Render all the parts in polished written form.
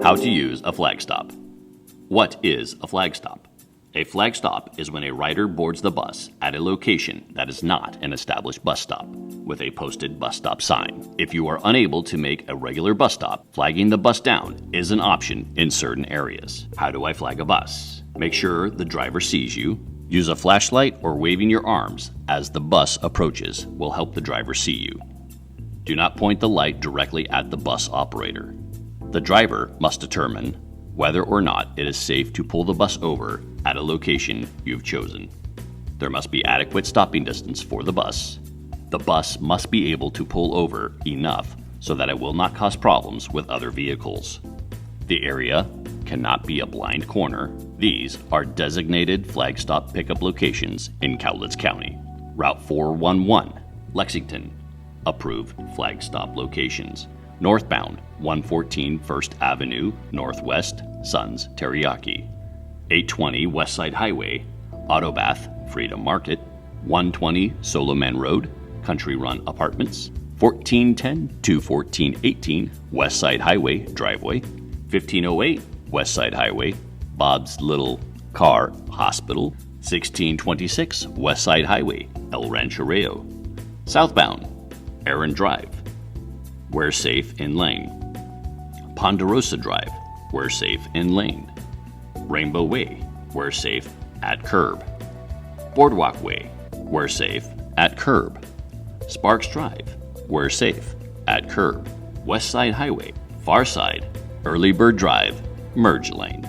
How to use a flag stop. What is a flag stop? A flag stop is when a rider boards the bus at a location that is not an established bus stop, with a posted bus stop sign. If you are unable to make a regular bus stop, flagging the bus down is an option in certain areas. How do I flag a bus? Make sure the driver sees you. Use a flashlight or waving your arms as the bus approaches will help the driver see you. Do not point the light directly at the bus operator. The driver must determine whether or not it is safe to pull the bus over at a location you've chosen. There must be adequate stopping distance for the bus. The bus must be able to pull over enough so that it will not cause problems with other vehicles. The area cannot be a blind corner. These are designated flag stop pickup locations in Cowlitz County. Route 411, Lexington, approved flag stop locations. Northbound, 114 First Avenue, Northwest, Sons Teriyaki. 820 Westside Highway, Autobath, Freedom Market. 120 Solomon Road, Country Run Apartments. 1410 to 1418 Westside Highway, Driveway. 1508 Westside Highway, Bob's Little Car Hospital. 1626 Westside Highway, El Ranchereo. Southbound, Aaron Drive, Wear Safe in Lane. Ponderosa Drive, Wear Safe in Lane. Rainbow Way, Wear Safe at Curb. Boardwalk Way, Wear Safe at Curb. Sparks Drive, Wear Safe at Curb. Westside Highway, Far Side, Early Bird Drive, Merge Lane.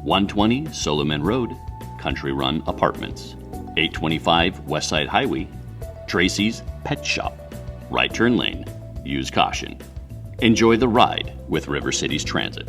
120 Solomon Road, Country Run Apartments. 825 Westside Highway, Tracy's Pet Shop. Right turn lane. Use caution. Enjoy the ride with RiverCities Transit.